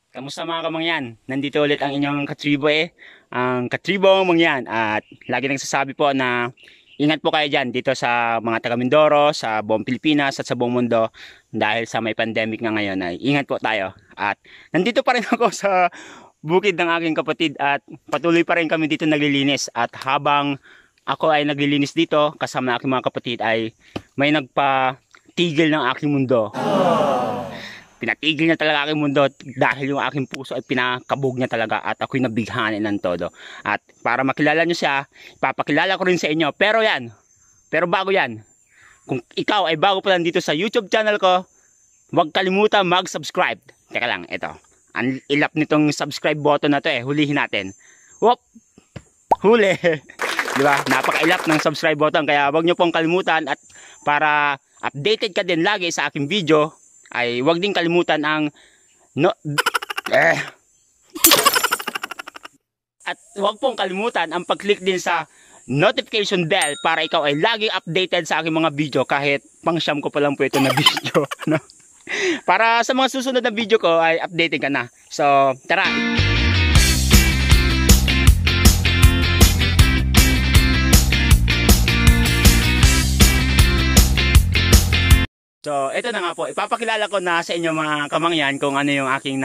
Kamusta mga kamangyan? Nandito ulit ang inyong katribo ang katribong mangyan. At lagi nagsasabi po na ingat po kayo dyan dito sa mga taga Mindoro, sa buong Pilipinas at sa buong mundo. Dahil sa may pandemic nga ngayon ay ingat po tayo. At nandito pa rin ako sa bukid ng aking kapatid at patuloy pa rin kami dito naglilinis. At habang ako ay naglilinis dito kasama ng aking mga kapatid ay may nagpatigil ng aking mundo. Pinatigil niya talaga aking mundo dahil yung aking puso ay pinakabog niya talaga at ako'y nabighanin ng todo. At para makilala niyo siya, ipapakilala ko rin sa inyo. Pero bago yan, kung ikaw ay bago pa lang dito sa YouTube channel ko, huwag kalimutan mag-subscribe. Teka lang, ito. Ang ilap nitong subscribe button na to hulihin natin. Whoop! Huli! Diba? Napaka-ilap ng subscribe button kaya huwag niyo pong kalimutan at para updated ka din lagi sa aking video, ay huwag din kalimutan ang at huwag pong kalimutan ang pag-click din sa notification bell para ikaw ay lagi updated sa aking mga video kahit pang-siyam ko pa lang po ito na video. No? Para sa mga susunod na video ko ay updated ka na. So, tara! So, ito na nga po. Ipapakilala ko na sa inyo mga kamangyan kung ano yung aking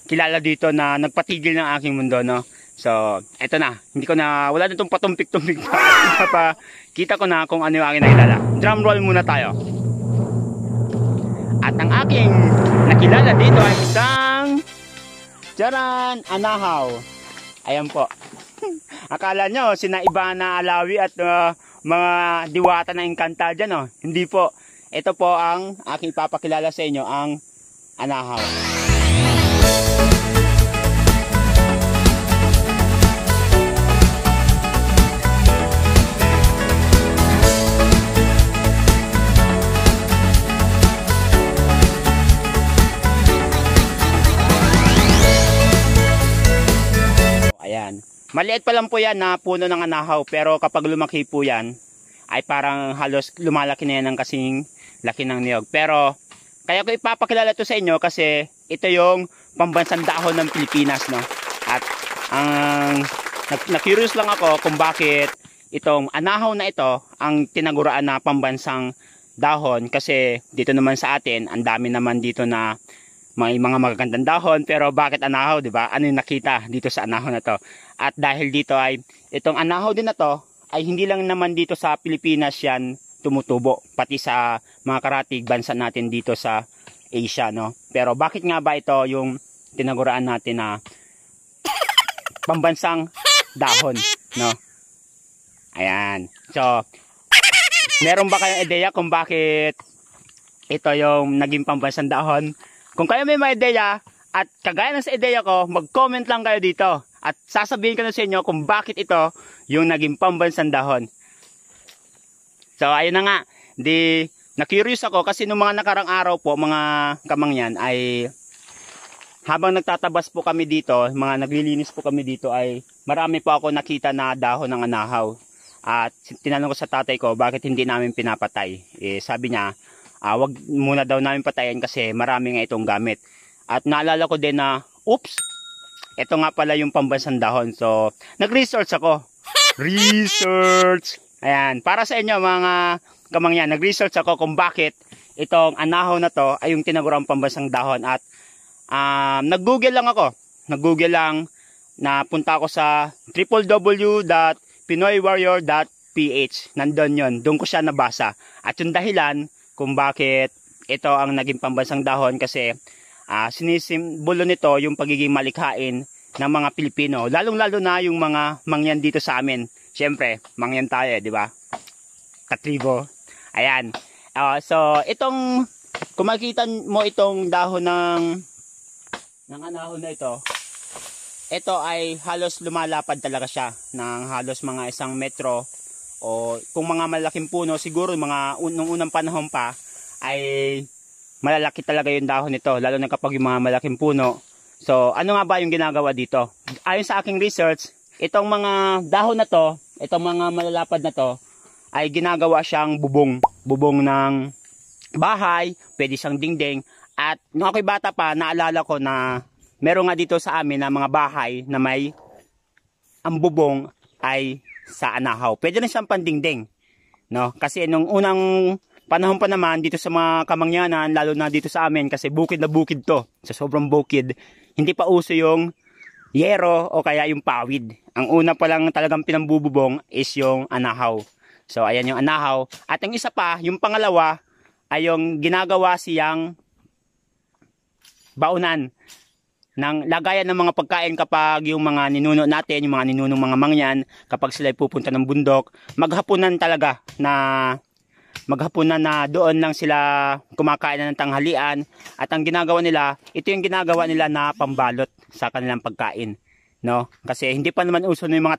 kilala dito na nagpatigil ng aking mundo, no? So, ito na. Wala na itong patumpik-tumpik pa. Kita ko na kung ano yung aking nakilala. Drum roll muna tayo. At ang aking nakilala dito ay isang Charan! Anahaw. Ayan po. Akala nyo, sina Ibana Alawi at mga diwata na Encantal dyan, no? Hindi po. Ito po ang aking papakilala sa inyo, ang anahaw. Ayan. Maliit pa lang po yan na puno ng anahaw, pero kapag lumaki po yan, ay parang halos lumalaki na yan ng kasing laki ng niyog. Pero kaya ko ipapakilala to sa inyo kasi ito yung pambansang dahon ng Pilipinas, no? At na-curious lang ako kung bakit itong anahaw na ito ang tinaguraan na pambansang dahon, kasi dito naman sa atin ang dami naman dito na may mga magagandang dahon, pero bakit anahaw, di ba? Ano yung nakita dito sa anahaw na to? At dahil dito ay itong anahaw din na to ay hindi lang naman dito sa Pilipinas yan tumutubo, pati sa mga karatig bansa natin dito sa Asia, no? Pero bakit nga ba ito yung tinaguraan natin na pambansang dahon, no? Ayan. So, meron ba kayong ideya kung bakit ito yung naging pambansang dahon? Kung kayo may ideya at kagaya ng sa ideya ko, mag-comment lang kayo dito at sasabihin ko na sa inyo kung bakit ito yung naging pambansang dahon. So, ayun na nga. Na-curious ako kasi nung mga nakarang araw po, mga kamangyan, ay habang nagtatabas po kami dito, mga naglilinis po kami dito, ay marami po ako nakita na dahon ng anahaw. At tinanong ko sa tatay ko, bakit hindi namin pinapatay? Sabi niya, wag muna daw namin patayin kasi marami nga itong gamit. At naalala ko din na, oops, ito nga pala yung pambansang dahon. So, nag-research ako. Research! Ayan, para sa inyo mga kamangyan, nag-research ako kung bakit itong anahaw na to ay yung tinagurang pambansang dahon. At nag-google lang ako. Nag-google lang, napunta ako sa www.pinoywarrior.ph. Nandun yun, doon ko siya nabasa. At yung dahilan kung bakit ito ang naging pambansang dahon kasi sinisimbolo nito yung pagiging malikhain ng mga Pilipino. Lalong-lalo na yung mga mangyan dito sa amin. Siyempre, mangyan tayo, di ba? Katribo. Ayan. So, kung makikita mo itong dahon ng anahon na ito ay halos lumalapad talaga siya ng halos mga 1 metro. O kung mga malaking puno, siguro nung unang panahon pa, ay malalaki talaga yung dahon nito, lalo na kapag yung mga malaking puno. So, ano nga ba yung ginagawa dito? Ayon sa aking research, itong mga dahon na to, itong mga malalapad na to, ay ginagawa siyang bubong ng bahay, pwede siyang dingding. At nung ako'y bata pa, naalala ko na meron nga dito sa amin na mga bahay na may ang bubong ay sa anahaw. Pwede rin siyang pandingding, no? Kasi nung unang panahon pa naman dito sa mga Kamangyanan, lalo na dito sa amin kasi bukid na bukid to. Sa sobrang bukid, hindi pa uso yung yero o kaya yung pawid. Ang una pa lang talagang pinambububong is yung anahaw. So ayan yung anahaw. At ang isa pa, yung pangalawa ay yung ginagawa siyang baunan ng lagayan ng mga pagkain kapag yung mga ninuno natin, yung mga ninunong mga mangyan, kapag sila pupunta ng bundok, maghapunan na doon lang sila kumakain ng tanghalian. At ang ginagawa nila, ito yung ginagawa nila na pambalot sa kanilang pagkain, no? Kasi hindi pa naman uso yung mga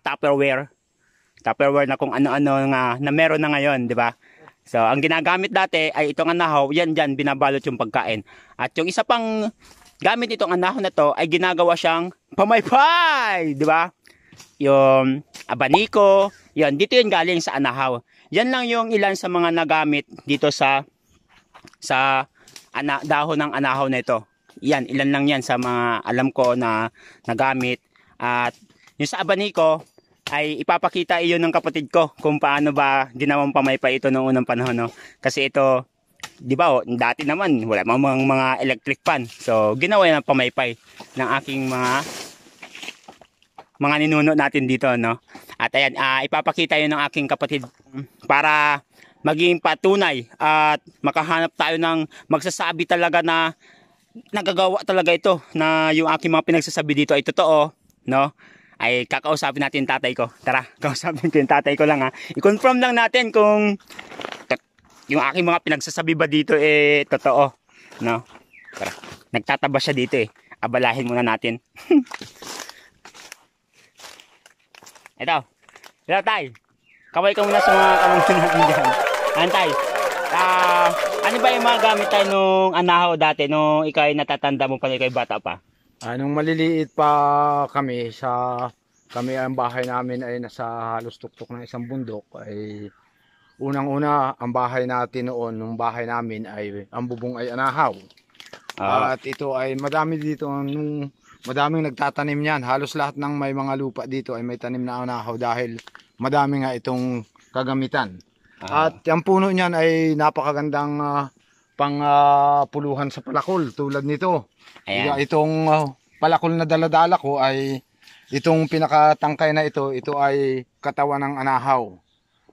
Tupperware na kung ano-ano nga na meron na ngayon, di ba? So ang ginagamit dati ay itong anahaw, yan dyan binabalot yung pagkain. At yung isa pang gamit itong anahaw na to ay ginagawa siyang pamaypay, di ba? Yung abaniko, yan dito yung galing sa anahaw. Yan lang yung ilan sa mga nagamit dito sa dahon ng anahaw na ito. Yan, ilan lang yan sa mga alam ko na nagamit. At yung sa abaniko ay ipapakita iyon ng kapatid ko kung paano ba ginawang pamaypay ito noong unang panahon, no? Kasi ito, di ba, dati naman wala mga electric fan. So ginawa yan ng pamaypay ng aking mga ninuno natin dito, no? At ayan, ipapakita yun ng aking kapatid para maging patunay at makahanap tayo ng magsasabi talaga na nagagawa talaga ito, na yung aking mga pinagsasabi dito ay totoo, no? Ay kakausapin natin tatay ko. Tara, kausapin ko yung tatay ko lang, ha. I-confirm lang natin kung yung aking mga pinagsasabi ba dito eh totoo, no? Tara, nagtataba siya dito eh. Abalahin muna natin. Ito tay, kaway ka muna sa mga kamangyan natin dyan. Tay, ano ba yung mga gamit tayo nung anahaw dati, nung ikaw ay natatanda mo pa, ikaw ay bata pa? Nung maliliit pa kami, ang bahay namin ay nasa halos tuktok ng isang bundok. Ay unang-una, ang bahay natin noon, nung bahay namin ay ang bubong ay anahaw. At ito ay madami dito, madaming nagtatanim niyan. Halos lahat ng may mga lupa dito ay may tanim na anahaw dahil madami nga itong kagamitan. At ang puno niyan ay napakagandang puluhan sa palakol tulad nito. Ayan. Itong palakol na daladala ko ay itong pinakatangkay na ito ay katawan ng anahaw.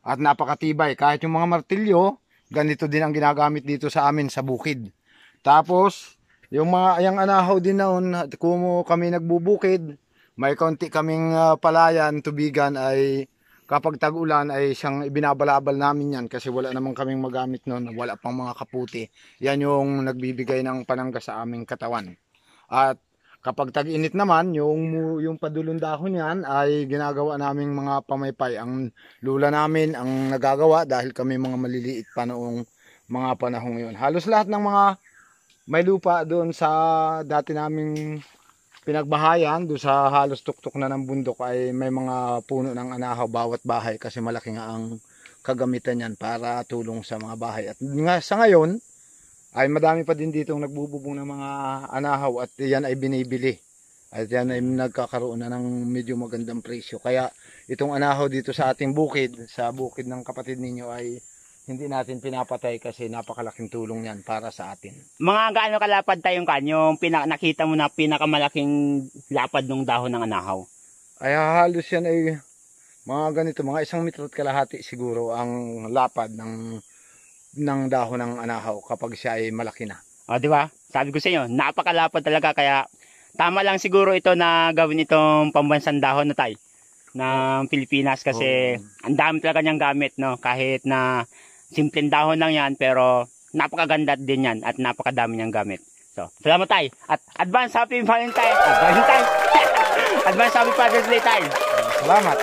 At napakatibay. Kahit yung mga martilyo, ganito din ang ginagamit dito sa amin sa bukid. Tapos, yung anahaw din noon, kung kami nagbubukid, may konti kaming palayan, tubigan ay kapag tag-ulan ay siyang ibinabalabal namin yan kasi wala namang kaming magamit noon, wala pang mga kaputi. Yan yung nagbibigay ng panangga sa aming katawan. At kapag tag-init naman, yung padulong dahon yan ay ginagawa naming mga pamaypay. Ang lula namin ang nagagawa dahil kami mga maliliit pa noong mga panahong yun. Halos lahat ng mga may lupa doon sa dati naming pinagbahayan, doon sa halos tuktok na ng bundok ay may mga puno ng anahaw bawat bahay kasi malaki nga ang kagamitan yan para tulong sa mga bahay. At sa ngayon ay madami pa din ditong nagbububong ng mga anahaw at yan ay binibili. At yan ay nagkakaroon na ng medyo magandang presyo. Kaya itong anahaw dito sa ating bukid, sa bukid ng kapatid ninyo ay hindi natin pinapatay kasi napakalaking tulong yan para sa atin. Mga gaano kalapad tayong yung nakita mo na pinakamalaking lapad ng dahon ng anahaw? Ay halos yan ay mga ganito, mga 1 metro at kalahati siguro ang lapad ng dahon ng anahaw kapag siya ay malaki na. O, di ba? Sabi ko sa inyo, napakalapad talaga, kaya tama lang siguro ito na gawin itong pambansang dahon na tayo ng Pilipinas kasi ang dami talaga niyang gamit, no? Kahit na simpleng dahon lang yan, pero napakaganda din yan at napakadami niyang gamit. So, salamat tayo. At advance happy Valentine. Advance happy Father's Day tayo. Salamat.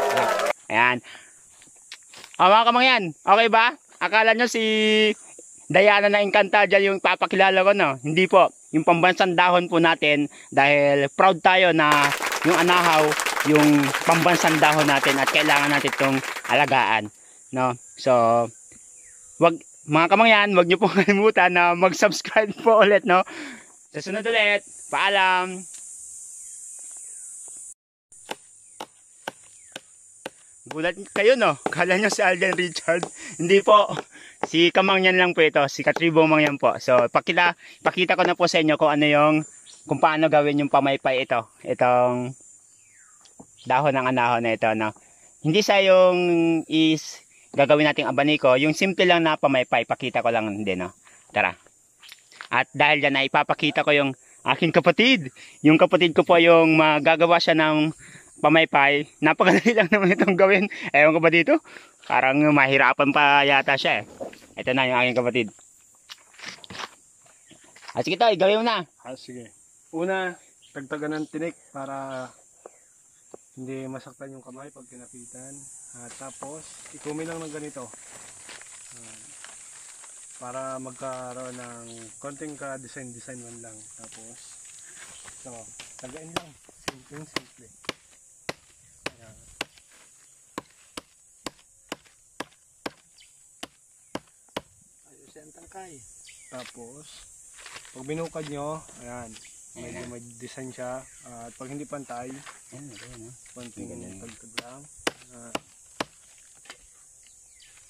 Ayan. Mga kamangyan, okay ba? Akala nyo si Diana na Encanta dyan yung papakilala ko, no? Hindi po. Yung pambansang dahon po natin dahil proud tayo na yung anahaw, yung pambansang dahon natin at kailangan natin itong alagaan, no? So, mga kamangyan, wag nyo pong kalimutan na mag-subscribe po ulit, no? Sa sunod ulit, paalam! Gulat kayo no? Kala nyo si Alden Richard. Hindi po. Si Kamangyan lang po ito. Si Katribo Mangyan po. So pakita ko na po sa inyo kung ano yung, kung paano gawin yung pamaypay ito. Itong dahon ng anahon na ito, no? Hindi sa yung gagawin nating abaniko. Yung simple lang na pamaypay. Pakita ko lang din, no? Tara. At dahil dyan na ipapakita ko yung aking kapatid. Yung kapatid ko po yung magagawa siya ng pamaypay. Napakadali lang naman itong gawin. Ewan ko ba dito? Parang mahirapan pa yata siya eh. Ito na yung aking kapatid. Sige to, gawin mo na. Sige. Una, tagtagan ng tinik para hindi masaktan yung kamay pag kinapitan. Tapos, ikumin lang ng ganito. Para magkaroon ng konting ka-design man lang. Tapos, tagain lang. Simple. Ayan. Ayos yan tangkay. Tapos, pag binukad nyo, ayan, medyo may design siya. At pag hindi pantay, konting tagtag lang.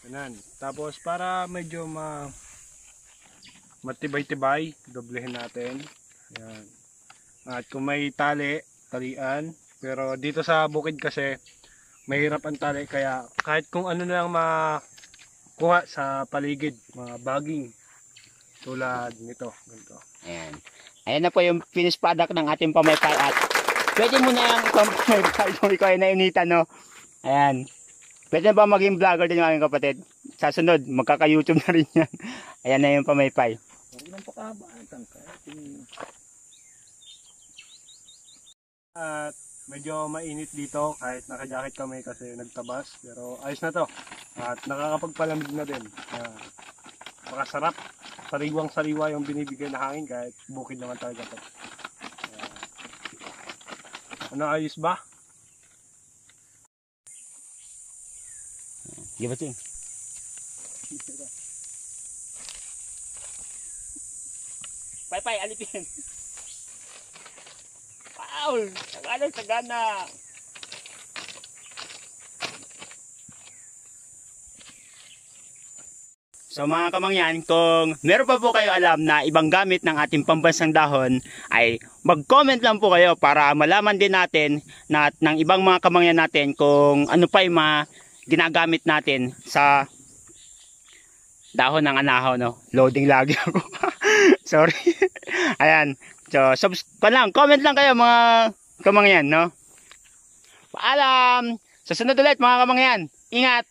Ayan. Tapos, para medyo matibay-tibay, doblehin natin. Ayan. At kung may talian, pero dito sa bukid kasi mahirap ang tali, kaya kahit kung ano na lang makuha sa paligid, mga baging tulad nito, ganito. Ayan. Ayan na po yung finished product ng ating pamaypay at pwede mo na yung pamaypay kung ikaw ay nainitan, no? Ayan. Pwede na ba maging vlogger din yung aking kapatid? Sa sunod, magkaka-YouTube na rin yan. Ayan na yung pamaypay. At medyo mainit dito kahit naka-jacket kami kasi nagtabas, pero ayos na to. At nakakapagpalamig na din. Makasarap. Sariwang-sariwa yung binibigay na hangin kahit bukid naman talaga to. Ano, ayos ba? Gibating. Pay, alipin. Paul, sagana. So mga kamangyan, kung meron pa po kayo alam na ibang gamit ng ating pambansang dahon, ay mag-comment lang po kayo para malaman din natin na ng ibang mga kamangyan natin kung ano pa yung mga ginagamit natin sa dahon ng anahaw, no? Loading lagi ako. Sorry. Ayan. So, comment lang kayo mga kamangyan, no? Paalam! Sa sunod ulit mga kamangyan. Ingat!